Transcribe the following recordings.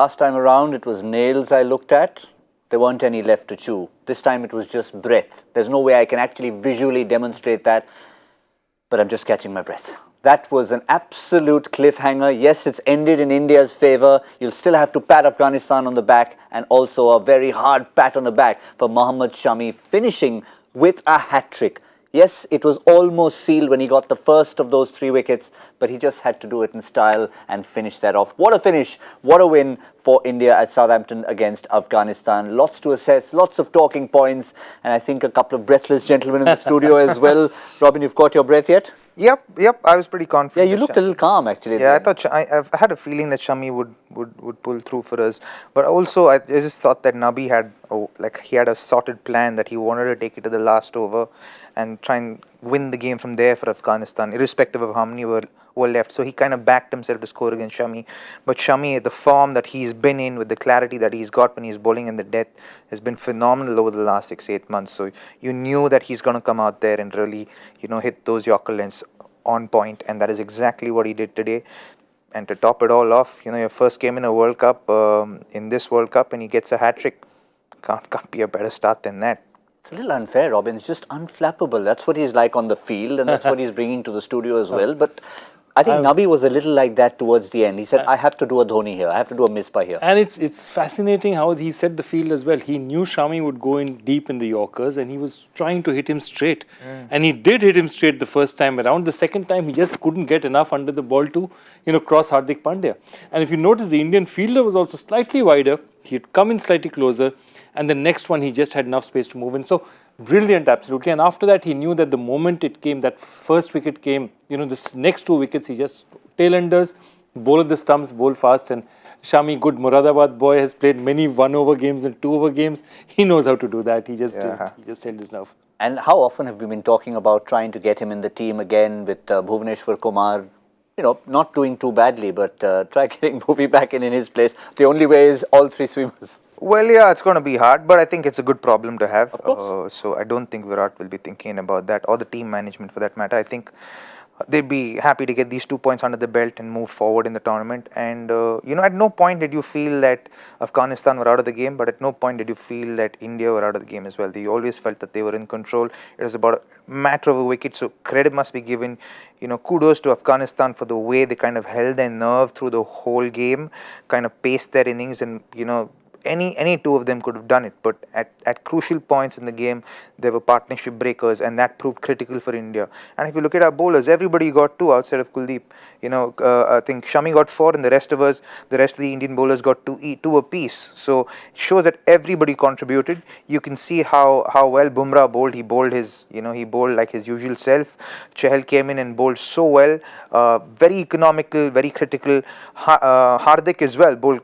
Last time around, it was nails I looked at. There weren't any left to chew. This time it was just breath. There's no way I can actually visually demonstrate that, but I'm just catching my breath. That was an absolute cliffhanger. Yes, it's ended in India's favour. You'll still have to pat Afghanistan on the back, and also a very hard pat on the back for Mohammad Shami finishing with a hat-trick. Yes, it was almost sealed when he got the first of those 3 wickets, but he just had to do it in style and finish that off. What a finish, what a win for India at Southampton against Afghanistan. Lots to assess, lots of talking points, and I think a couple of breathless gentlemen in the studio as well. Robin, you've caught your breath yet? Yep, I was pretty confident. Yeah, you looked a little calm actually. Yeah, I thought I've had a feeling that Shami would pull through for us, but also I just thought that Nabi had he had a sorted plan that he wanted to take it to the last over and try and win the game from there for Afghanistan, irrespective of how many were left. So he kind of backed himself to score against Shami. But Shami, the form that he's been in, with the clarity that he's got when he's bowling in the death, has been phenomenal over the last 6-8 months. So you knew that he's going to come out there and really, hit those Yorker lengths on point, and that is exactly what he did today. And to top it all off, your first game in a World Cup, in this World Cup, and he gets a hat-trick. Can't be a better start than that. It's a little unfair, Robin. It's just unflappable. That's what he's like on the field, and that's what he's bringing to the studio as well. But I think Nabi was a little like that towards the end. He said, I have to do a Dhoni here. I have to do a Misbah here. And it's fascinating how he set the field as well. He knew Shami would go in deep in the Yorkers, and he was trying to hit him straight. And he did hit him straight the first time around. The second time, he just couldn't get enough under the ball to, cross Hardik Pandya. And if you notice, the Indian fielder was also slightly wider. He had come in slightly closer. And the next one, he just had enough space to move in. So, brilliant, absolutely. And after that, he knew that the moment it came, that first wicket came, the next 2 wickets, he just tail-enders, bowl at the stumps, bowl fast. And Shami, good Moradabad boy, has played many 1-over games and 2-over games. He knows how to do that. He just held his nerve. And how often have we been talking about trying to get him in the team again with Bhuvneshwar Kumar? Not doing too badly, but try getting Bhuvi back in his place. The only way is all 3 swimmers. Well, yeah, it's going to be hard, but I think it's a good problem to have. Of course. So I don't think Virat will be thinking about that, or the team management for that matter. I think they'd be happy to get these 2 points under the belt and move forward in the tournament. And, at no point did you feel that Afghanistan were out of the game, but at no point did you feel that India were out of the game as well. They always felt that they were in control. It was about a matter of a wicket, so credit must be given. Kudos to Afghanistan for the way they kind of held their nerve through the whole game, kind of paced their innings, and, any 2 of them could have done it, but at crucial points in the game, there were partnership breakers, and that proved critical for India. And if you look at our bowlers, everybody got 2 outside of Kuldeep. I think Shami got 4, and the rest of the Indian bowlers got 2 apiece. So it shows that everybody contributed. You can see how well Bumrah bowled. He bowled he bowled like his usual self. Chahal came in and bowled so well, very economical, very critical. Hardik as well bowled,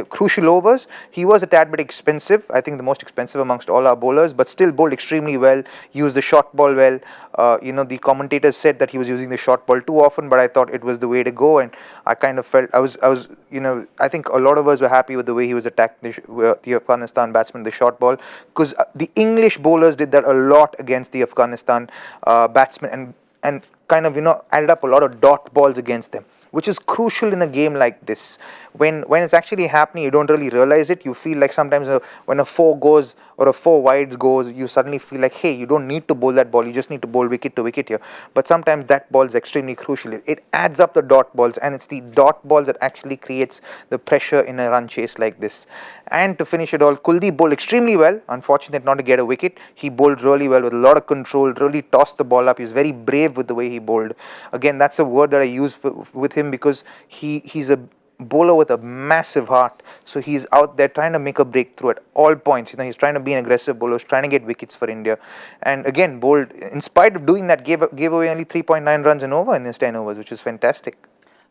crucial overs. He was a tad bit expensive, I think the most expensive amongst all our bowlers, but still bowled extremely well, used the short ball well. The commentators said that he was using the short ball too often, but I thought it was the way to go, and I kind of felt, I think a lot of us were happy with the way he was attacking the Afghanistan batsman, the short ball, because the English bowlers did that a lot against the Afghanistan batsmen, and kind of, added up a lot of dot balls against them, which is crucial in a game like this. When it's actually happening, you don't really realize it. You feel like sometimes when a 4 goes or a 4 wide goes, you suddenly feel like, hey, you don't need to bowl that ball. You just need to bowl wicket to wicket here. But sometimes that ball is extremely crucial. It adds up the dot balls, and it's the dot balls that actually creates the pressure in a run chase like this. And to finish it all, Kuldeep bowled extremely well. Unfortunate not to get a wicket. He bowled really well with a lot of control, really tossed the ball up. He was very brave with the way he bowled. Again, that's a word that I use with him, because he's a bowler with a massive heart, so he's out there trying to make a breakthrough at all points. He's trying to be an aggressive bowler, he's trying to get wickets for India, and again bowled, in spite of doing that, gave away only 3.9 runs an over in his 10 overs, which is fantastic.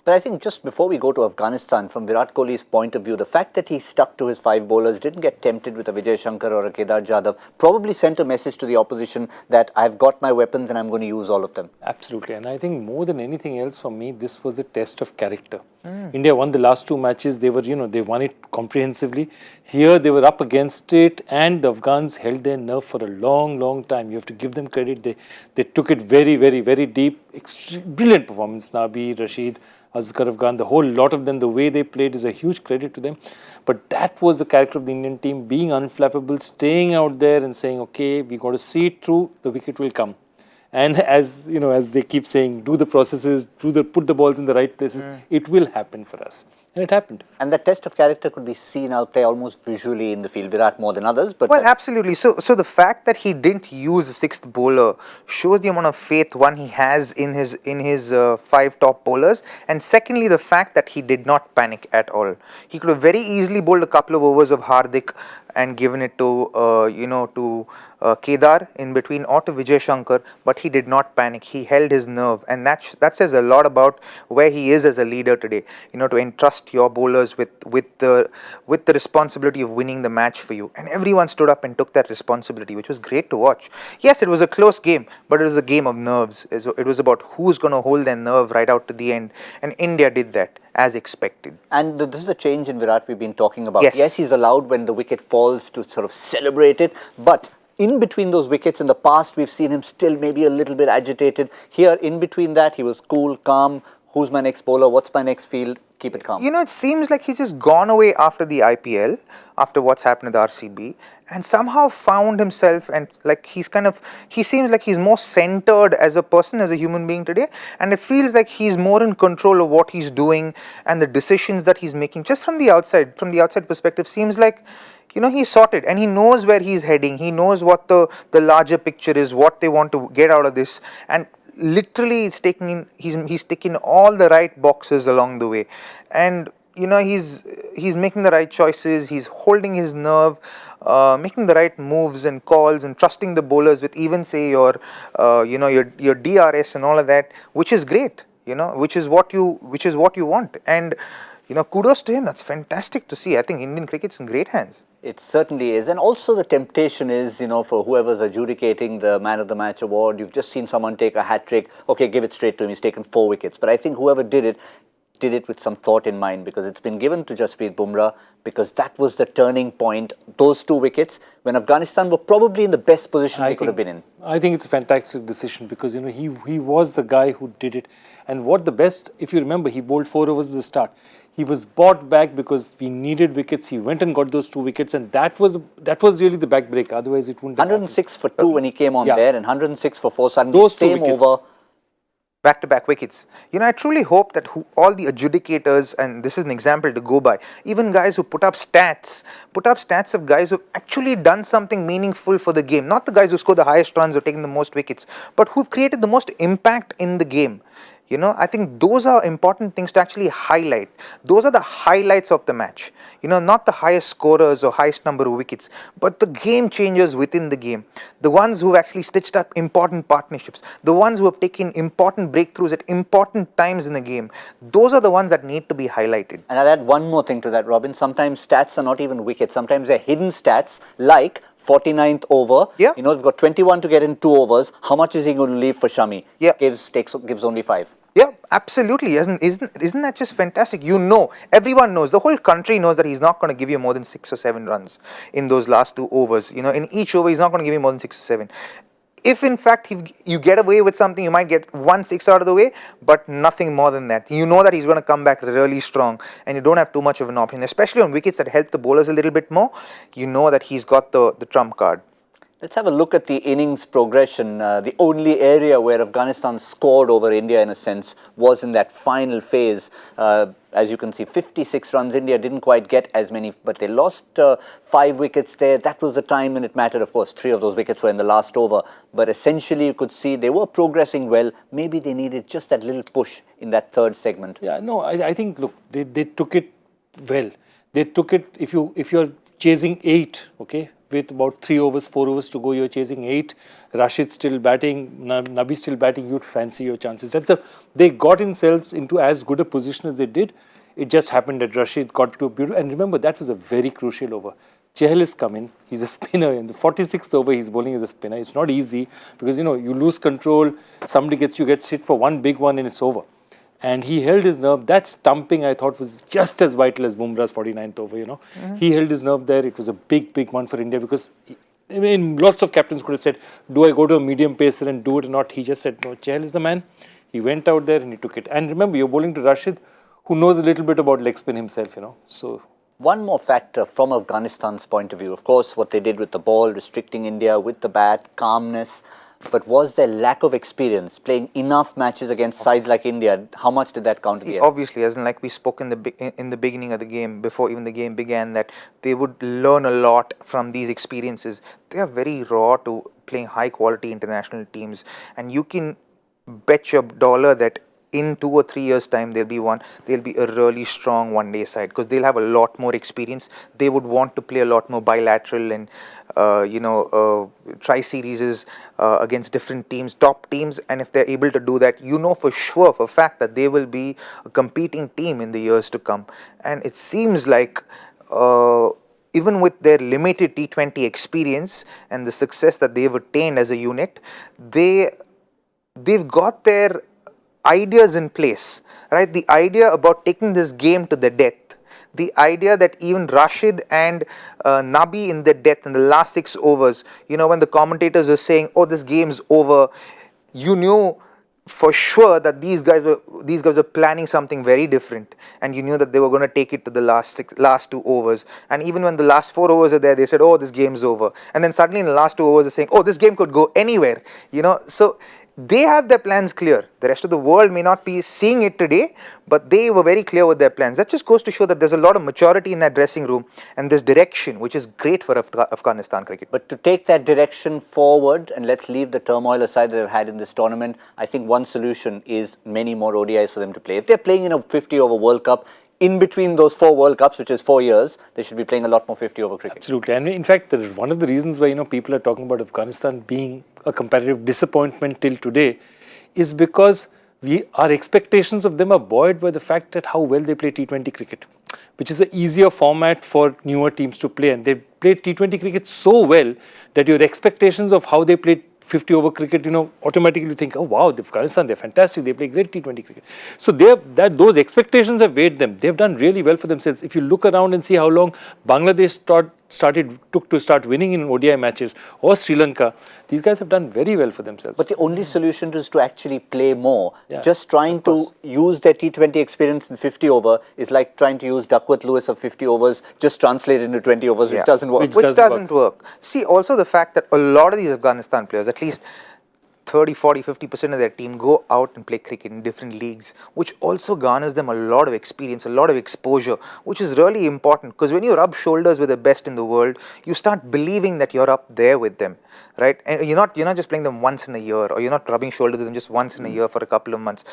But I think just before we go to Afghanistan, from Virat Kohli's point of view, the fact that he stuck to his 5 bowlers, didn't get tempted with a Vijay Shankar or a Kedar Jadhav, probably sent a message to the opposition that I've got my weapons and I'm going to use all of them. Absolutely. And I think more than anything else for me, this was a test of character. India won the last 2 matches. They were, they won it comprehensively. Here they were up against it, and the Afghans held their nerve for a long time. You have to give them credit. They took it very, very, very deep. Brilliant performance. Nabi, Rashid, Azkar Afghan, the whole lot of them, the way they played is a huge credit to them. But that was the character of the Indian team, being unflappable, staying out there and saying, okay, we got to see it through, the wicket will come. And as you know, as they keep saying, do the processes, put the balls in the right places, it will happen for us. And it happened. And the test of character could be seen out there almost visually in the field. Virat more than others, but well, absolutely. So the fact that he didn't use a sixth bowler shows the amount of faith one he has in his 5 top bowlers, and secondly, the fact that he did not panic at all. He could have very easily bowled a couple of overs of Hardik and given it to Kedar in between or to Vijay Shankar, but he did not panic. He held his nerve, and that says a lot about where he is as a leader today. To entrust your bowlers with the responsibility of winning the match for you, and everyone stood up and took that responsibility, which was great to watch. Yes, it was a close game, but it was a game of nerves. It was about who's going to hold their nerve right out to the end, and India did that as expected. And this is the change in Virat we've been talking about. Yes, he's allowed when the wicket falls to sort of celebrate it, but in between those wickets in the past, we've seen him still maybe a little bit agitated. Here, in between that, he was cool, calm. Who's my next bowler? What's my next field? Keep it calm. It seems like he's just gone away after the IPL, after what's happened at the RCB, and somehow found himself, and like he seems like he's more centered as a person, as a human being today, and it feels like he's more in control of what he's doing and the decisions that he's making. Just from the outside perspective, seems like he's sorted and he knows where he's heading. He knows what the larger picture is, what they want to get out of this, and literally he's ticking all the right boxes along the way, and he's making the right choices. He's holding his nerve, making the right moves and calls, and trusting the bowlers with even say your DRS and all of that, which is great. Which is what you want, and kudos to him. That's fantastic to see. I think Indian cricket's in great hands. It certainly is. And also the temptation is, for whoever's adjudicating the Man of the Match award, you've just seen someone take a hat-trick. Okay, give it straight to him. He's taken 4 wickets. But I think whoever did it with some thought in mind, because it's been given to Jasprit Bumrah, because that was the turning point, those 2 wickets, when Afghanistan were probably in the best position they could have been in. I think it's a fantastic decision because, he was the guy who did it. And what the best, if you remember, he bowled 4 overs at the start. He was brought back because we needed wickets. He went and got those 2 wickets, and that was really the backbreaker. Otherwise, it wouldn't have 106 for 2 when he came on there, and 106 for 4. Suddenly, those 2 same wickets. over. Back-to-back wickets. I truly hope that all the adjudicators, and this is an example to go by, even guys who put up stats of guys who've actually done something meaningful for the game. Not the guys who score the highest runs or taken the most wickets, but who've created the most impact in the game. I think those are important things to actually highlight. Those are the highlights of the match. Not the highest scorers or highest number of wickets, but the game changers within the game. The ones who have actually stitched up important partnerships. The ones who have taken important breakthroughs at important times in the game. Those are the ones that need to be highlighted. And I'll add one more thing to that, Robin. Sometimes stats are not even wickets. Sometimes they're hidden stats, like 49th over. Yeah. We've got 21 to get in 2 overs. How much is he going to leave for Shami? Yeah. Gives only 5. Yeah, absolutely. Isn't that just fantastic? Everyone knows, the whole country knows that he's not going to give you more than 6 or 7 runs in those last 2 overs. In each over, he's not going to give you more than 6 or 7. If in fact you get away with something, you might get 1 6 out of the way, but nothing more than that. You know that he's going to come back really strong, and you don't have too much of an option, especially on wickets that help the bowlers a little bit more. You know that he's got the trump card. Let's have a look at the innings progression. The only area where Afghanistan scored over India, in a sense, was in that final phase. As you can see, 56 runs. India didn't quite get as many, but they lost 5 wickets there. That was the time when it mattered. Of course, 3 of those wickets were in the last over. But essentially, you could see they were progressing well. Maybe they needed just that little push in that 3rd segment. Yeah, no, I think, look, they took it well. They took it, if you're chasing 8, okay, with about 3 overs, 4 overs to go, you're chasing 8. Rashid still batting, Nabi still batting, you'd fancy your chances. They got themselves into as good a position as they did. It just happened that Rashid got to a beautiful, and remember, that was a very crucial over. Chahal has come in, he's a spinner. In the 46th over, he's bowling as a spinner. It's not easy because, you lose control, somebody gets hit for one big one and it's over. And he held his nerve. That stumping, I thought, was just as vital as Bumrah's 49th over, He held his nerve there. It was a big, big one for India because, lots of captains could have said, do I go to a medium pacer and do it or not? He just said, no, Chahal is the man. He went out there and he took it. And remember, you're bowling to Rashid, who knows a little bit about leg spin himself, So one more factor from Afghanistan's point of view, of course, what they did with the ball, restricting India with the bat, calmness, but was there lack of experience playing enough matches against sides like India? How much did that count? Obviously, as in like we spoke in the beginning of the game, before even the game began, that they would learn a lot from these experiences. They are very raw to playing high quality international teams, and you can bet your dollar that in 2 or 3 years time they'll be a really strong one-day side, because they'll have a lot more experience. They would want to play a lot more bilateral and tri-series against different teams, top teams, and if they're able to do that, for sure, for a fact, that they will be a competing team in the years to come. And it seems like even with their limited T20 experience and the success that they've attained as a unit, they've got their ideas in place, right? The idea about taking this game to the death, the idea that even Rashid and Nabi in the death in the last 6 overs, when the commentators were saying, oh, this game's over, you knew for sure that these guys were planning something very different, and you knew that they were going to take it to the last 2 overs. And even when the last 4 overs are there, they said, oh, this game's over. And then suddenly in the last 2 overs they're saying, oh, this game could go anywhere, so they have their plans clear. The rest of the world may not be seeing it today, but they were very clear with their plans. That just goes to show that there's a lot of maturity in that dressing room and this direction, which is great for Afghanistan cricket. But to take that direction forward, and let's leave the turmoil aside that they've had in this tournament, I think one solution is many more ODIs for them to play. If they're playing in a 50-over World Cup, in between those 4 World Cups, which is 4 years, they should be playing a lot more 50-over cricket. Absolutely. And in fact, one of the reasons why people are talking about Afghanistan being a competitive disappointment till today is because our expectations of them are buoyed by the fact that how well they play T20 cricket, which is an easier format for newer teams to play. And they played T20 cricket so well that your expectations of how they played 50-over cricket, automatically you think, oh wow, Afghanistan, they're fantastic, they play great T20 cricket. So those expectations have weighed them. They've done really well for themselves. If you look around and see how long Bangladesh took to start winning in ODI matches, or Sri Lanka, these guys have done very well for themselves. But the only solution is to actually play more. Yeah, just trying to use their T20 experience in 50-over is like trying to use Duckworth Lewis of 50 overs, just translate into 20 overs, which doesn't work. Which doesn't work. See, also the fact that a lot of these Afghanistan players, at least 30, 40, 50% of their team go out and play cricket in different leagues, which also garners them a lot of experience, a lot of exposure, which is really important, because when you rub shoulders with the best in the world, you start believing that you're up there with them, right? And you're not just playing them once in a year, or you're not rubbing shoulders with them just once in a year for a couple of months.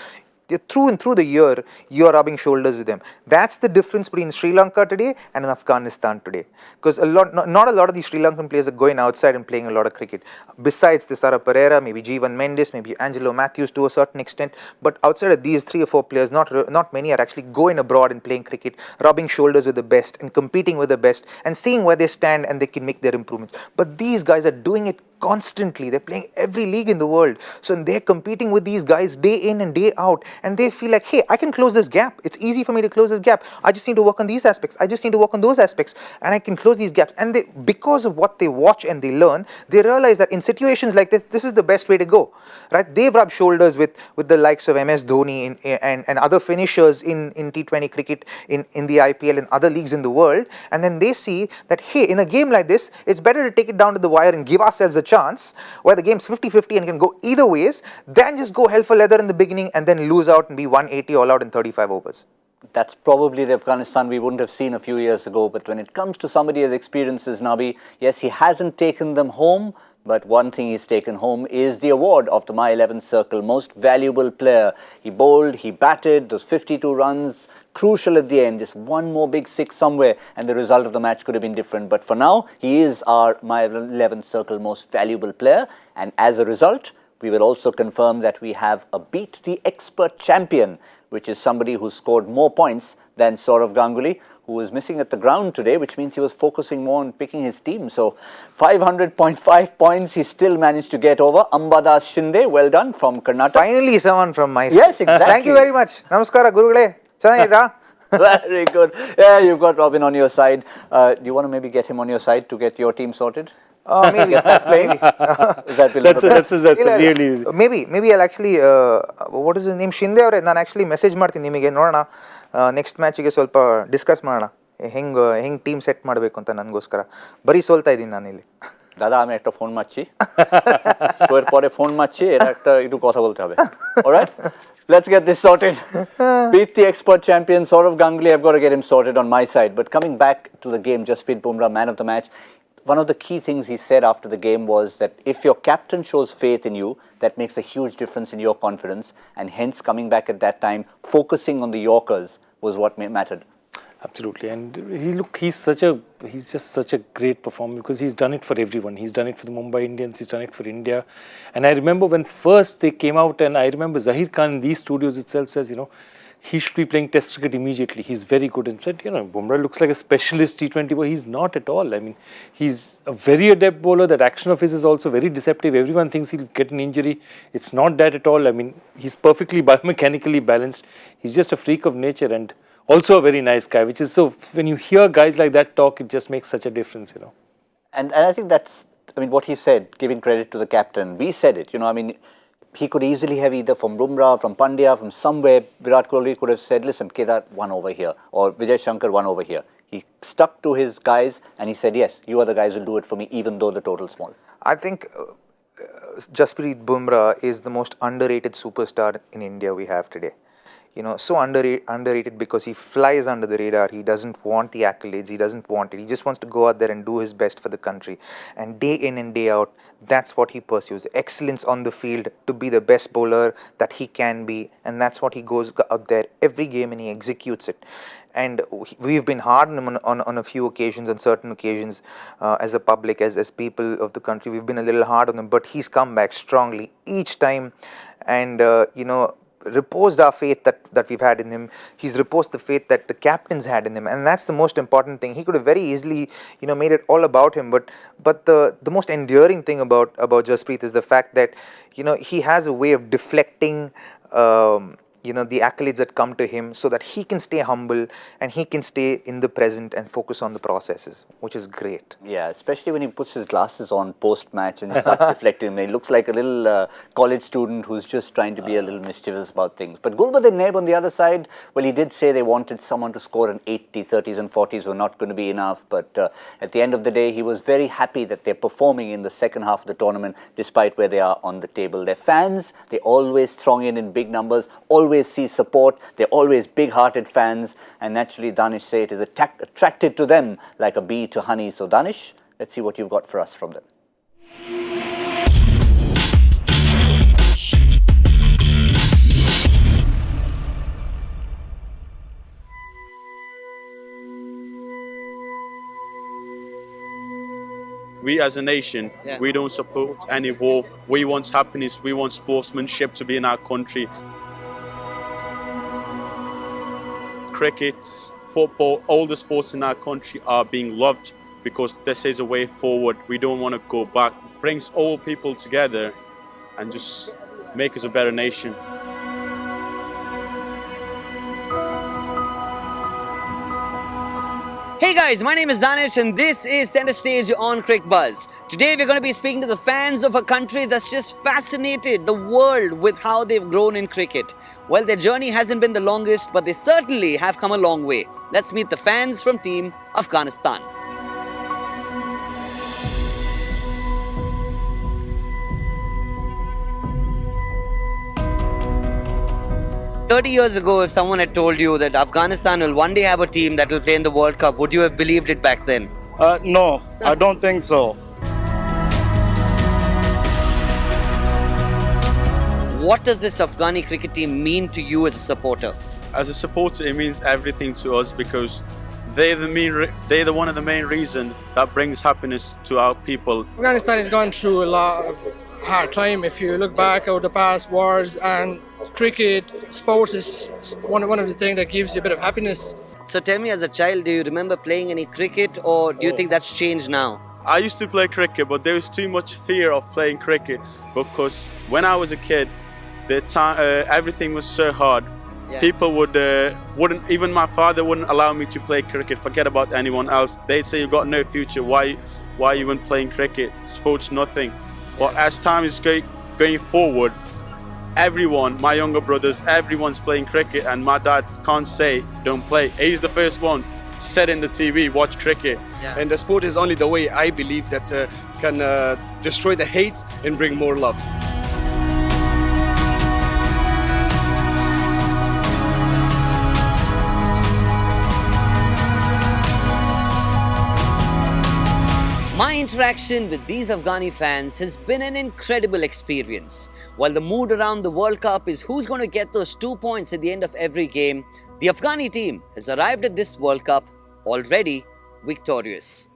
Through and through the year, you're rubbing shoulders with them. That's the difference between Sri Lanka today and Afghanistan today. Because not a lot of these Sri Lankan players are going outside and playing a lot of cricket. Besides Thisara Pereira, maybe Jeevan Mendes, maybe Angelo Matthews to a certain extent. But outside of these 3 or 4 players, not many are actually going abroad and playing cricket, rubbing shoulders with the best and competing with the best and seeing where they stand and they can make their improvements. But these guys are doing it constantly. They're playing every league in the world. So they're competing with these guys day in and day out. And they feel like, hey, I can close this gap. It's easy for me to close this gap. I just need to work on these aspects. I just need to work on those aspects. And I can close these gaps. And because of what they watch and they learn, they realize that in situations like this, this is the best way to go. Right? They've rubbed shoulders with the likes of MS Dhoni and other finishers in T20 cricket, in the IPL and other leagues in the world. And then they see that, hey, in a game like this, it's better to take it down to the wire and give ourselves a chance where the game's 50-50 and can go either ways than just go hell for leather in the beginning and then lose out and be 180 all out in 35 overs. That's probably the Afghanistan we wouldn't have seen a few years ago. But when it comes to somebody as experienced as Nabi, yes, he hasn't taken them home, but one thing he's taken home is the award of the My 11 Circle Most Valuable Player. He bowled, he batted, those 52 runs, crucial at the end, just one more big 6 somewhere, and the result of the match could have been different. But for now, he is our My 11 Circle Most Valuable Player, and as a result, we will also confirm that we have a Beat the Expert champion, which is somebody who scored more points than Saurav Ganguly, who was missing at the ground today, which means he was focusing more on picking his team. So 500.5 points he still managed to get over. Ambadas Shinde, well done, from Karnataka. Finally someone from my side. Yes, exactly. Thank you very much. Namaskara, Gurugale. Very good. Yeah, you've got Robin on your side. Do you want to maybe get him on your side to get your team sorted? Maybe. Maybe. That will That's really. Maybe I'll actually, what is his name? Shinde ಅವರೇ ನಾನು actually message ಮಾಡ್ತೀನಿ ನಿಮಗೆ ನೋಡೋಣ next ಮ್ಯಾಚಿಗೆ ಸ್ವಲ್ಪ discuss ಮಾಡೋಣ ಹೆಂಗೆ team set ಮಾಡಬೇಕು ಅಂತ ನನಗೋಸ್ಕರ ಬರೀ ಸೋಲ್ತಾ ಇದ್ದೀನಿ ನಾನಿಲ್ಲಿ দাদা আমি একটা ফোন মারছি তো এরপরে ফোন মারছি এটা একটা একটু কথা বলতে হবে alright let's get this sorted beat the expert champion Saurav Ganguly I've got to get him sorted on my side but coming back to the game Jasprit Bumrah man of the match one of the key things he said after the game was that if your captain shows faith in you that makes a huge difference in your confidence and hence coming back at that time focusing on the Yorkers was what mattered. Absolutely, and he's just such a great performer because he's done it for everyone. He's done it for the Mumbai Indians, he's done it for India. And I remember when first they came out, and I remember Zahir Khan in these studios itself says, he should be playing Test cricket immediately. He's very good. And said, Bumrah looks like a specialist T20 bowler. He's not at all. I mean, he's a very adept bowler. That action of his is also very deceptive. Everyone thinks he'll get an injury. It's not that at all. I mean, he's perfectly biomechanically balanced. He's just a freak of nature and also a very nice guy, which is so, when you hear guys like that talk, it just makes such a difference, And I think that's, what he said, giving credit to the captain. We said it, he could easily have either from Bumrah, from Pandya, from somewhere, Virat Kohli could have said, listen, Kedar, one over here, or Vijay Shankar, one over here. He stuck to his guys and he said, yes, you are the guys who will do it for me, even though the total's small. I think Jasprit Bumrah is the most underrated superstar in India we have today. So underrated because he flies under the radar. He doesn't want the accolades. He doesn't want it. He just wants to go out there and do his best for the country. And day in and day out, that's what he pursues. Excellence on the field to be the best bowler that he can be. And that's what he goes out there every game and he executes it. And we've been hard on him on a few occasions, on certain occasions, as a public, as people of the country. We've been a little hard on him, but he's come back strongly each time. And, reposed our faith that we've had in him. He's reposed the faith that the captains had in him, and that's the most important thing. He could have very easily, made it all about him, but the most endearing thing about Jasprit is the fact that, he has a way of deflecting the accolades that come to him so that he can stay humble and he can stay in the present and focus on the processes, which is great. Yeah, especially when he puts his glasses on post-match and starts reflecting. He looks like a little college student who's just trying to be a little mischievous about things. But Gulbadin Naib on the other side, well, he did say they wanted someone to score an 80, 30s and 40s were not going to be enough. But at the end of the day, he was very happy that they're performing in the second half of the tournament despite where they are on the table. Their fans, they always throng in big numbers, always see support. They're always big-hearted fans, and naturally Danish say it is attracted to them like a bee to honey. So Danish, let's see what you've got for us from them. We as a nation, we don't support any war. We want happiness, we want sportsmanship to be in our country. Cricket, football, all the sports in our country are being loved because this is a way forward. We don't want to go back. It brings all people together and just make us a better nation. Hey guys, my name is Danish and this is Center Stage on Cricbuzz. Today we're going to be speaking to the fans of a country that's just fascinated the world with how they've grown in cricket. Well, their journey hasn't been the longest, but they certainly have come a long way. Let's meet the fans from Team Afghanistan. "30 years ago, if someone had told you that Afghanistan will one day have a team that will play in the World Cup, would you have believed it back then?" No, I don't think so. What does this Afghani cricket team mean to you as a supporter? As a supporter, it means everything to us because they're one of the main reasons that brings happiness to our people. Afghanistan has gone through a lot of hard time. If you look back over the past wars, and cricket, sports is one of the things that gives you a bit of happiness. So tell me, as a child, do you remember playing any cricket, or do you think that's changed now? I used to play cricket, but there was too much fear of playing cricket because when I was a kid, everything was so hard. Yeah. People wouldn't, even my father wouldn't allow me to play cricket. Forget about anyone else. They'd say, "You got no future. why even playing cricket? Sports nothing. But as time is going forward, everyone, my younger brothers, everyone's playing cricket, and my dad can't say don't play. He's the first one to sit in the TV, watch cricket. And the sport is only the way, I believe, that can destroy the hates and bring more love. My interaction with these Afghani fans has been an incredible experience. While the mood around the World Cup is who's going to get those 2 points at the end of every game, the Afghani team has arrived at this World Cup already victorious.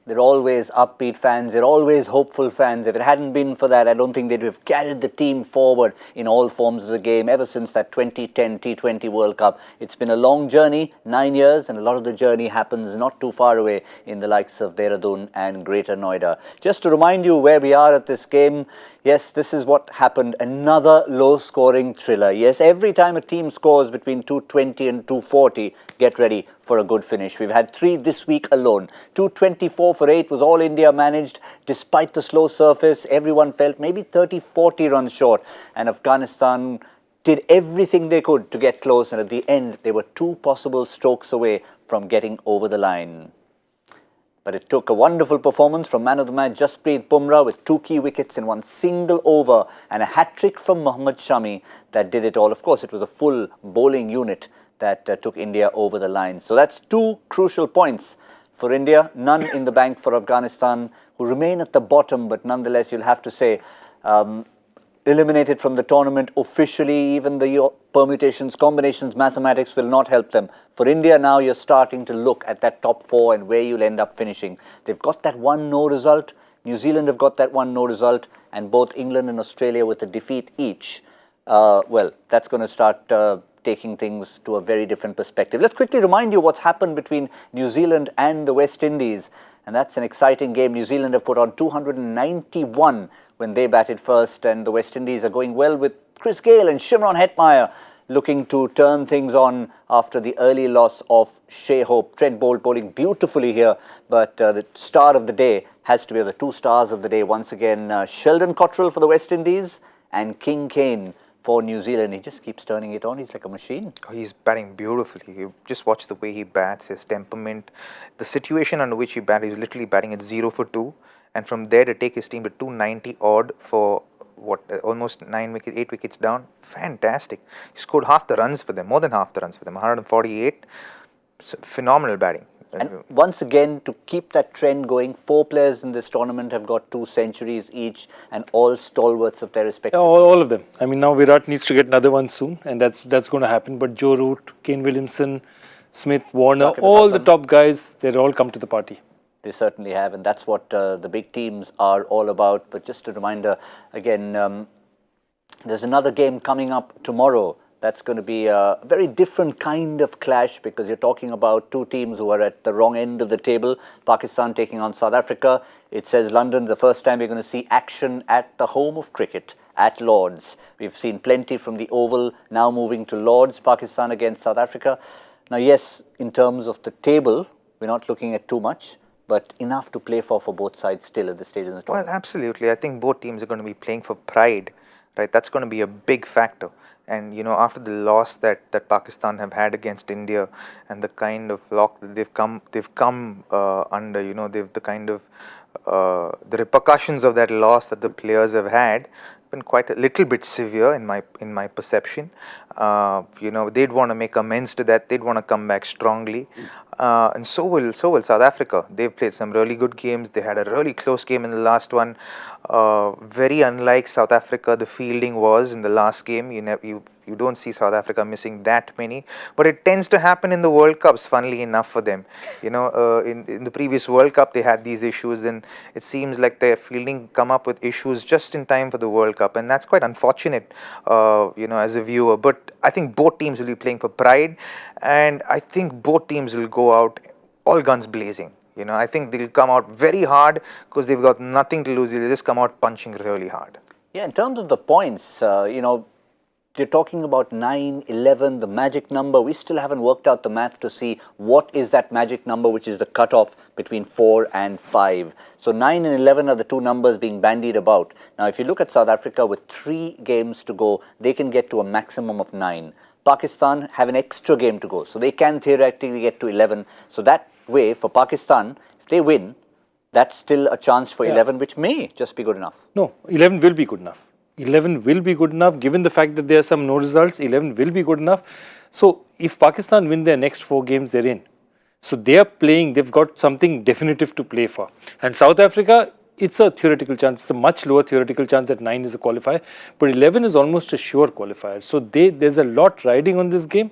They're always upbeat fans, they're always hopeful fans. If it hadn't been for that, I don't think they'd have carried the team forward in all forms of the game ever since that 2010 T20 World Cup. It's been a long journey, 9 years, and a lot of the journey happens not too far away in the likes of Dehradun and Greater Noida. Just to remind you where we are at this game, yes, this is what happened. Another low-scoring thriller. Yes, every time a team scores between 220 and 240, get ready for a good finish. We've had 3 this week alone. 224 for 8 was all India managed. Despite the slow surface, everyone felt maybe 30-40 runs short. And Afghanistan did everything they could to get close. And at the end, they were 2 possible strokes away from getting over the line. But it took a wonderful performance from man of the match Jasprit Bumrah with 2 key wickets in 1 single over and a hat-trick from Mohammad Shami that did it all. Of course, it was a full bowling unit that took India over the line. So that's 2 crucial points for India, none in the bank for Afghanistan, who remain at the bottom, but nonetheless, you'll have to say, eliminated from the tournament officially. Even the permutations, combinations, mathematics will not help them. For India now, you're starting to look at that top 4 and where you'll end up finishing. They've got that 1 no result. New Zealand have got that 1 no result, and both England and Australia with a defeat each. Well, that's going to start taking things to a very different perspective. Let's quickly remind you what's happened between New Zealand and the West Indies. And that's an exciting game. New Zealand have put on 291 when they batted first, and the West Indies are going well with Chris Gayle and Shimron Hetmeyer looking to turn things on after the early loss of Shea Hope. Trent Bolt bowling beautifully here, but the star of the day has to be, the 2 stars of the day once again, Sheldon Cottrell for the West Indies and King Kane for New Zealand. He just keeps turning it on. He's like a machine. Oh, he's batting beautifully. You just watch the way he bats, his temperament, the situation under which he bats. He's literally batting at 0 for 2, and from there to take his team to 290 odd for what, almost 8 wickets down. Fantastic. He scored half the runs for them, more than half the runs for them, 148. Phenomenal batting. And once again, to keep that trend going, 4 players in this tournament have got 2 centuries each, and all stalwarts of their respective. All of them. I mean, now Virat needs to get another one soon, and that's going to happen. But Joe Root, Kane Williamson, Smith, Warner, all the top guys, they'll all come to the party. They certainly have, and that's what the big teams are all about. But just a reminder, again, there's another game coming up tomorrow. That's going to be a very different kind of clash, because you're talking about 2 teams who are at the wrong end of the table. Pakistan taking on South Africa. It says London, the first time you're going to see action at the home of cricket, at Lords. We've seen plenty from the Oval, now moving to Lords, Pakistan against South Africa. Now, yes, in terms of the table, we're not looking at too much, but enough to play for both sides still at this stage in the tournament. Well, absolutely. I think both teams are going to be playing for pride, right? That's going to be a big factor. And, you know, after the loss that Pakistan have had against India and the kind of lock that they've come under, you know, the kind of the repercussions of that loss that the players have had been quite a little bit severe in my perception. You know, they'd want to make amends to that. They'd want to come back strongly. And so will South Africa. They've played some really good games. They had a really close game in the last one. Very unlike South Africa, the fielding was in the last game. You don't see South Africa missing that many, but it tends to happen in the World Cups, funnily enough for them. You know, in the previous World Cup, they had these issues, and it seems like their fielding come up with issues just in time for the World Cup, and that's quite unfortunate, you know, as a viewer. But I think both teams will be playing for pride, and I think both teams will go out all guns blazing. You know, I think they'll come out very hard because they've got nothing to lose. They'll just come out punching really hard. Yeah, in terms of the points, you know, they're talking about 9, 11, the magic number. We still haven't worked out the math to see what is that magic number, which is the cutoff between 4 and 5. So 9 and 11 are the two numbers being bandied about. Now, if you look at South Africa with 3 games to go, they can get to a maximum of 9. Pakistan have an extra game to go, so they can theoretically get to 11. So that way, for Pakistan, if they win, that's still a chance for 11, which may just be good enough. No, 11 will be good enough. 11 will be good enough, given the fact that there are some no results. 11 will be good enough. So if Pakistan win their next 4 games, they're in. So they are playing, they've got something definitive to play for. And South Africa, it's a theoretical chance. It's a much lower theoretical chance that 9 is a qualifier. But 11 is almost a sure qualifier. So there's a lot riding on this game.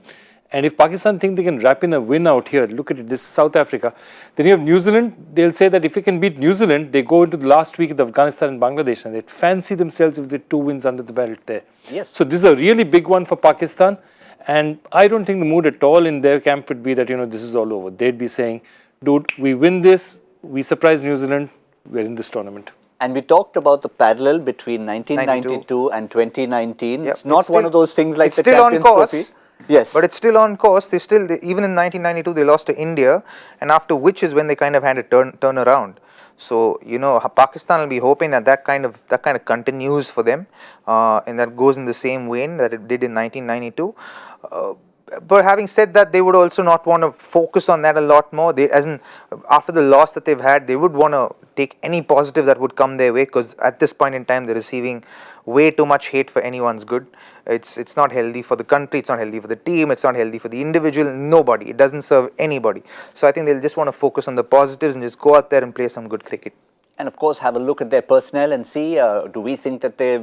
And if Pakistan think they can wrap in a win out here, look at it, this is South Africa. Then you have New Zealand. They'll say that if you can beat New Zealand, they go into the last week of Afghanistan and Bangladesh, and they'd fancy themselves with the 2 wins under the belt there. Yes. So this is a really big one for Pakistan. And I don't think the mood at all in their camp would be that, this is all over. They'd be saying, dude, we win this, we surprise New Zealand, we're in this tournament. And we talked about the parallel between 1992 and 2019. Yep. It's not one of those things like it's the still on Champions course. Trophy. Yes. But it's still on course. Even in 1992, they lost to India, and after which is when they kind of had a turn around. So, Pakistan will be hoping that kind of continues for them, and that goes in the same vein that it did in 1992. But having said that, they would also not want to focus on that a lot more. After the loss that they've had, they would want to take any positive that would come their way, because at this point in time, they're receiving way too much hate for anyone's good. It's not healthy for the country, it's not healthy for the team, it's not healthy for the individual, nobody. It doesn't serve anybody. So I think they'll just want to focus on the positives and just go out there and play some good cricket. And of course, have a look at their personnel and see, do we think that they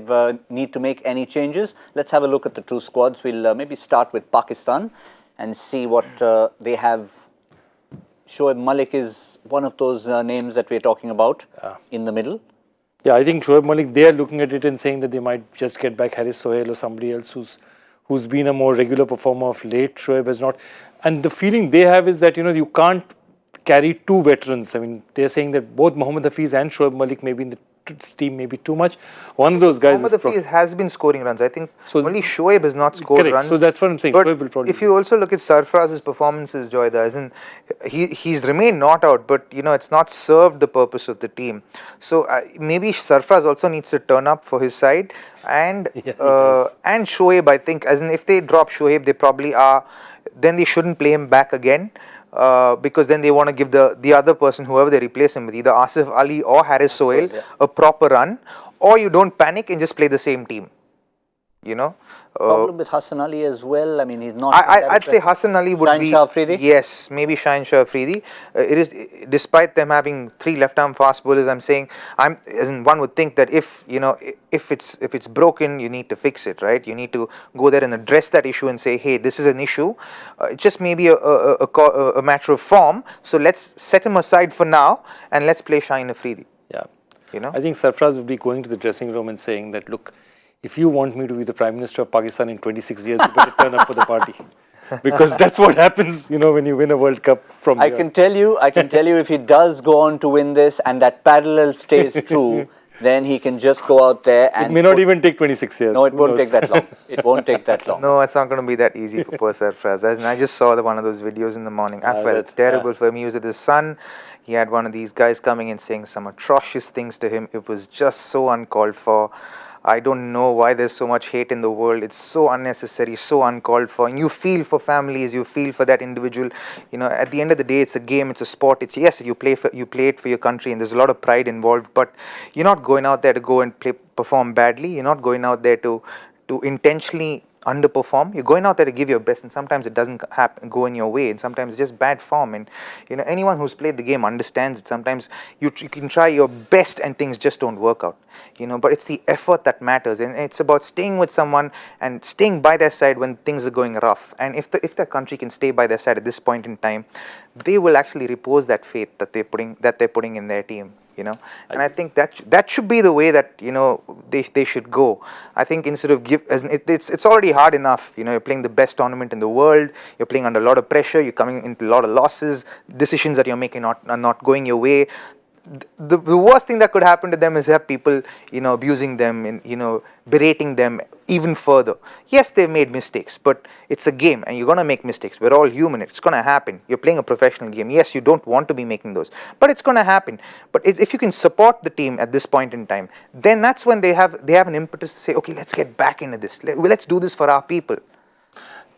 need to make any changes? Let's have a look at the 2 squads. We'll maybe start with Pakistan and see what they have. Shoaib Malik is one of those names that we're talking about in the middle. Yeah, I think Shoaib Malik, they are looking at it and saying that they might just get back Haris Sohail or somebody else who's been a more regular performer of late. Shoaib has not. And the feeling they have is that, you can't carry 2 veterans. I mean, they're saying that both Mohammad Hafiz and Shoaib Malik maybe in the team maybe too much. One of those guys Mohammad Hafiz has been scoring runs. I think only Shoaib has not scored correct. runs. So that's what I'm saying. But Shoaib will probably if you also look at Sarfaraz's performances, Joyda, he's remained not out, but it's not served the purpose of the team. So maybe Sarfaraz also needs to turn up for his side, and Shoaib, I think, if they drop Shoaib, they probably are. Then they shouldn't play him back again. Because then they want to give the other person, whoever they replace him with, either Asif Ali or Haris Sohail, a proper run, or you don't panic and just play the same team. Problem with Hassan Ali as well. I mean, he's not. I'd say Hassan Ali would be. Shah Afridi? Yes, maybe Shaheen Shah Afridi. It is, despite them having 3 left-arm fast bowlers. I'm saying, as in one would think that if it's broken, you need to fix it, right? You need to go there and address that issue and say, hey, this is an issue. It's just maybe a matter of form. So let's set him aside for now and let's play Shaheen Afridi. Yeah. I think Sarfaraz would be going to the dressing room and saying that, look, if you want me to be the Prime Minister of Pakistan in 26 years, you better turn up for the party. Because that's what happens, when you win a World Cup from I can tell you, if he does go on to win this and that parallel stays true, then he can just go out there and... It may not even take 26 years. No, it won't take that long. It won't take that long. No, it's not going to be that easy for poor Sarfaraz. And I just saw one of those videos in the morning. I felt terrible for him. He was with his son. He had one of these guys coming and saying some atrocious things to him. It was just so uncalled for. I don't know why there's so much hate in the world. It's so unnecessary, so uncalled for. And you feel for families, you feel for that individual. At the end of the day, it's a game, it's a sport. It's yes, you play it for your country, and there's a lot of pride involved. But you're not going out there to go and perform badly. You're not going out there to intentionally underperform. You're going out there to give your best, and sometimes it doesn't go in your way, and sometimes it's just bad form. And anyone who's played the game understands it. Sometimes you can try your best and things just don't work out. But it's the effort that matters, and it's about staying with someone and staying by their side when things are going rough. And if their country can stay by their side at this point in time, they will actually repose that faith that they're putting in their team. And I think that should be the way that they should go. I think instead of it's already hard enough. You're playing the best tournament in the world. You're playing under a lot of pressure. You're coming into a lot of losses. Decisions that you're making are not going your way. the worst thing that could happen to them is have people, abusing them and, berating them even further. Yes, they've made mistakes, but it's a game and you're going to make mistakes. We're all human. It's going to happen. You're playing a professional game. Yes, you don't want to be making those, but it's going to happen. But if you can support the team at this point in time, then that's when they have an impetus to say, okay, let's get back into this. Let's do this for our people.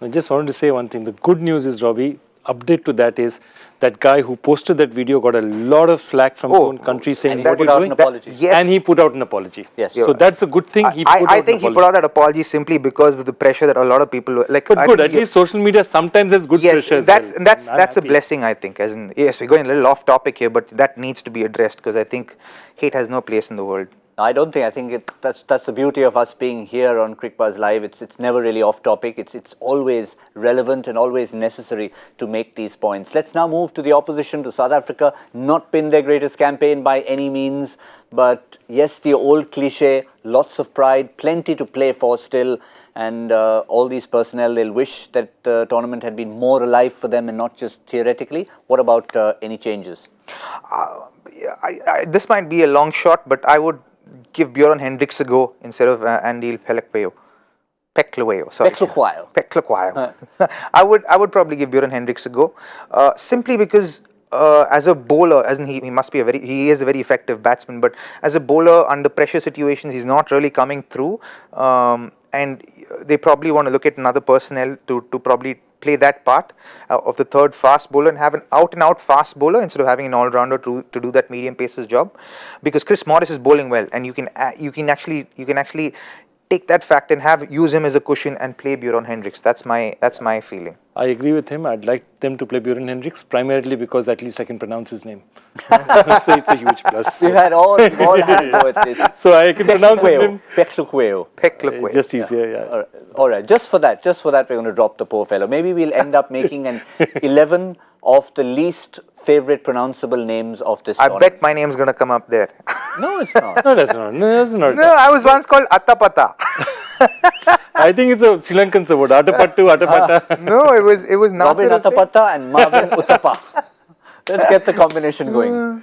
I just wanted to say one thing. The good news is, Robbie, update to that is that guy who posted that video got a lot of flack from his own country saying, what are you doing? Apology. Yes. And he put out an apology. Yes. So that's a good thing. I think he put out that apology simply because of the pressure that a lot of people like. But good, at least social media sometimes has good pressure. Yes, that's a blessing, I think. As in, yes, we're going a little off topic here, but that needs to be addressed because I think hate has no place in the world. I don't think. I think that's the beauty of us being here on Cricbuzz Live. It's never really off topic. It's always relevant and always necessary to make these points. Let's now move to the opposition, to South Africa. Not been their greatest campaign by any means, but yes, the old cliche, lots of pride, plenty to play for still, and all these personnel, they'll wish that the tournament had been more alive for them and not just theoretically. What about any changes? This might be a long shot, but I would give Bjorn Hendricks a go instead of Andy Peklewayo. I would probably give Bjorn Hendricks a go, simply because as a bowler, as in he is a very effective batsman, but as a bowler under pressure situations, he's not really coming through, and they probably want to look at another personnel to probably play that part of the third fast bowler and have an out-and-out fast bowler instead of having an all-rounder to do that medium paces job, because Chris Morris is bowling well, and you can actually take that fact and use him as a cushion and play Bjorn Hendricks. That's my feeling. I agree with him. I'd like them to play Bjorn Hendricks primarily because at least I can pronounce his name. So it's a huge plus. We've had all hand go at this. So I can pronounce his name. Peklewayo. It's just easier, yeah. All right. Just for that, we're going to drop the poor fellow. Maybe we'll end up making an 11 of the least favorite pronounceable names of this tournament. I bet my name's going to come up there. No, it's not. No, that's not. No, that's not. No, I was once called Uthappa. I think it's a Sri Lankan word. Atapattu. No, it was Robin Uthappa and Marvin Uthappa. Let's get the combination going.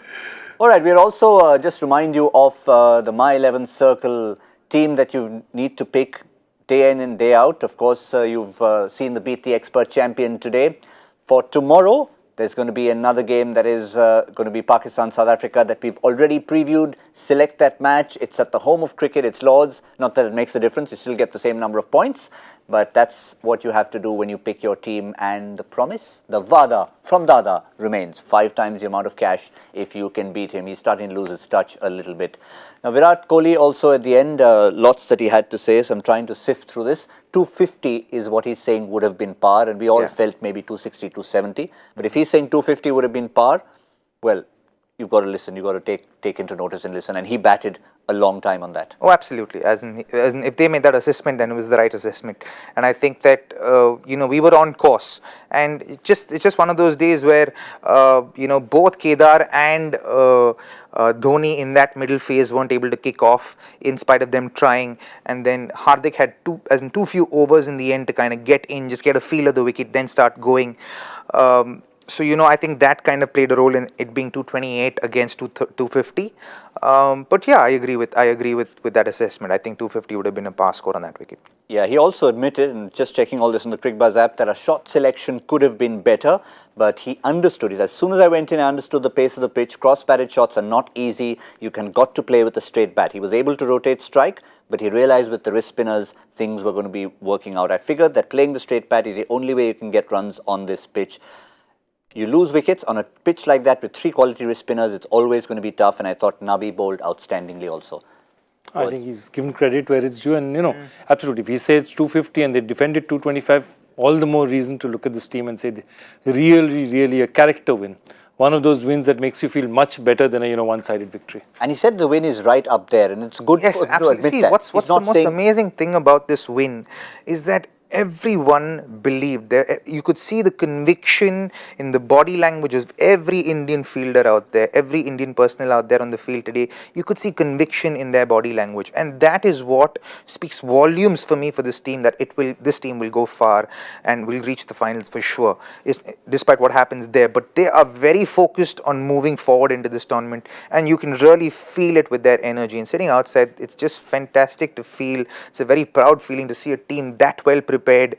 All right, we'll also just remind you of the My 11 Circle team that you need to pick day in and day out. Of course, you've seen the Beat the Expert champion today. For tomorrow, there's going to be another game that is going to be Pakistan-South Africa that we've already previewed. Select that match. It's at the home of cricket. It's Lords. Not that it makes a difference. You still get the same number of points. But that's what you have to do when you pick your team. And the promise, the Vada from Dada remains 5 times the amount of cash if you can beat him. He's starting to lose his touch a little bit. Now, Virat Kohli also at the end, lots that he had to say. So I'm trying to sift through this. 250 is what he's saying would have been par. And we all felt maybe 260, 270. But if he's saying 250 would have been par, well, you've got to listen. You've got to take into notice and listen. And he batted a long time on that. Oh, absolutely. As in if they made that assessment, then it was the right assessment. And I think that we were on course. And it's just one of those days where both Kedar and Dhoni in that middle phase weren't able to kick off in spite of them trying. And then Hardik had too few overs in the end to kind of get in, just get a feel of the wicket, then start going. So, I think that kind of played a role in it being 228 against 250. But yeah, I agree with that assessment. I think 250 would have been a pass score on that wicket. Yeah, he also admitted, and just checking all this on the Cricbuzz app, that a shot selection could have been better, but he understood it. As soon as I went in, I understood the pace of the pitch. Cross-batted shots are not easy. You got to play with a straight bat. He was able to rotate strike, but he realized with the wrist spinners, things were going to be working out. I figured that playing the straight bat is the only way you can get runs on this pitch. You lose wickets on a pitch like that with 3 quality wrist spinners, it's always going to be tough, and I thought Nabi bowled outstandingly also. I think he's given credit where it's due, and absolutely. If he says it's 250 and they defended 225, all the more reason to look at this team and say really a character win. One of those wins that makes you feel much better than a one-sided victory. And he said the win is right up there, and it's good to admit that. What's the most amazing thing about this win is that everyone believed. You could see the conviction in the body language of every Indian fielder out there, every Indian personnel out there on the field today. You could see conviction in their body language, and that is what speaks volumes for me for this team, that this team will go far and will reach the finals for sure, despite what happens there. But they are very focused on moving forward into this tournament, and you can really feel it with their energy. And sitting outside, it's just fantastic to feel. It's a very proud feeling to see a team that well prepared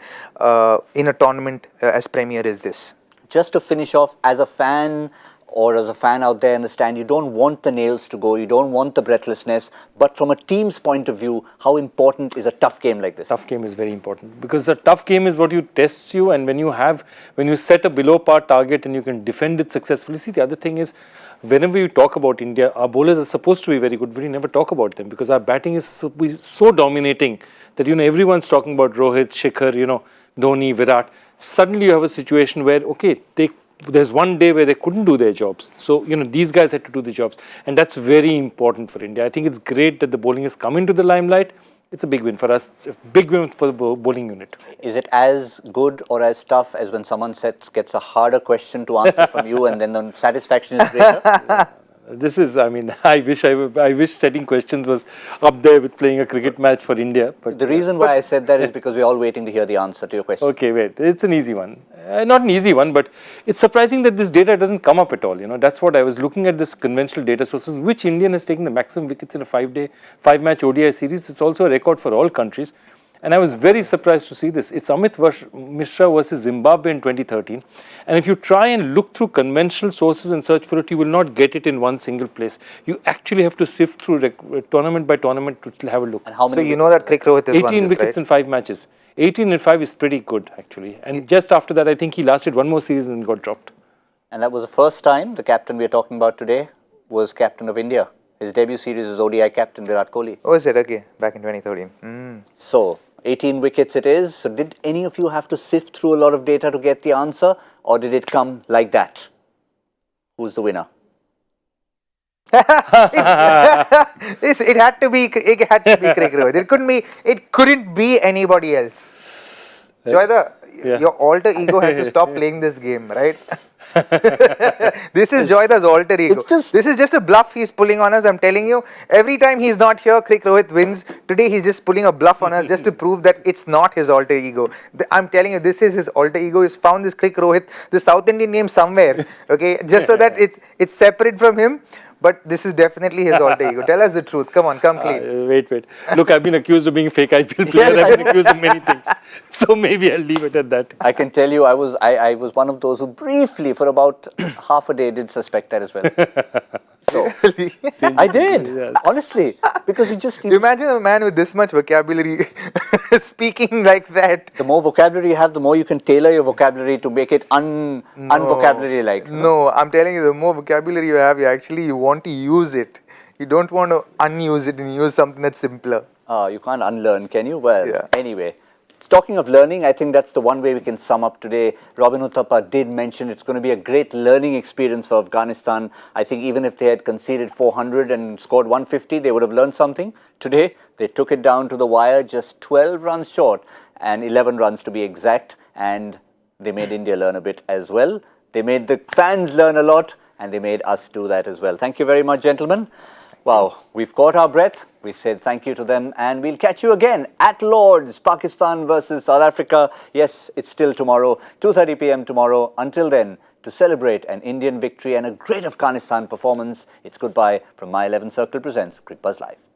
in a tournament as premier as this. Just to finish off, as a fan or as a fan out there in the stand, you don't want the nails to go, you don't want the breathlessness, but from a team's point of view, how important is a tough game like this? Tough game is very important, because a tough game is what you tests you, and when you set a below par target and you can defend it successfully. See, the other thing is, whenever you talk about India, our bowlers are supposed to be very good, but we never talk about them because our batting is so dominating that, everyone's talking about Rohit, Shikhar, Dhoni, Virat. Suddenly you have a situation where, okay, there's one day where they couldn't do their jobs. So, these guys had to do the jobs. And that's very important for India. I think it's great that the bowling has come into the limelight. It's a big win for us, a big win for the bowling unit. Is it as good or as tough as when someone gets a harder question to answer from you and then the satisfaction is greater? This is, I wish setting questions was up there with playing a cricket match for India. But the reason why I said that is because we're all waiting to hear the answer to your question. Okay, wait. It's an easy one. Not an easy one, but it's surprising that this data doesn't come up at all. That's what I was looking at, this conventional data sources. Which Indian has taken the maximum wickets in a 5-match ODI series? It's also a record for all countries. And I was very surprised to see this. It's Amit Mishra versus Zimbabwe in 2013. And if you try and look through conventional sources and search for it, you will not get it in one single place. You actually have to sift through tournament by tournament to have a look. And how many? So you know that Crick Rohit has 18 wickets in 5 matches. 18 in 5 is pretty good, actually. And just after that, I think he lasted one more season and got dropped. And that was the first time the captain we are talking about today was captain of India. His debut series is ODI captain Virat Kohli. Oh, is it? Okay, back in 2013. So, 18 wickets it is. So, did any of you have to sift through a lot of data to get the answer, or did it come like that? Who's the winner? It had to be Crick Rohit. It couldn't be anybody else. Joyda, your alter ego has to stop playing this game, right? This is Joyda's alter ego. This is just a bluff he's pulling on us. I'm telling you, every time he's not here, Crick Rohit wins. Today he's just pulling a bluff on us just to prove that it's not his alter ego. I'm telling you, this is his alter ego. He's found this Crick Rohit, the South Indian name somewhere, okay, just so that it's separate from him. But this is definitely his alter ego. Tell us the truth. Come on, come clean. Wait. Look, I've been accused of being a fake IPL player. I've been accused of many things. So maybe I'll leave it at that. I can tell you, I was one of those who briefly, for about half a day, did suspect that as well. So, I did, Yes. honestly, because Imagine a man with this much vocabulary speaking like that. The more vocabulary you have, the more you can tailor your vocabulary to make it unvocabulary-like. No, I'm telling you, the more vocabulary you have, you want to use it. You don't want to unuse it and use something that's simpler. You can't unlearn, can you? Well, Yeah. Anyway. Talking of learning, I think that's the one way we can sum up today. Robin Uthappa did mention it's going to be a great learning experience for Afghanistan. I think even if they had conceded 400 and scored 150, they would have learned something. Today, they took it down to the wire, just 12 runs short and 11 runs to be exact. And they made India learn a bit as well. They made the fans learn a lot, and they made us do that as well. Thank you very much, gentlemen. Wow, we've caught our breath. We said thank you to them, and we'll catch you again at Lord's, Pakistan versus South Africa. Yes, it's still tomorrow, 2:30 p.m. tomorrow. Until then, to celebrate an Indian victory and a great Afghanistan performance, it's goodbye from My 11 Circle presents Cricbuzz Live.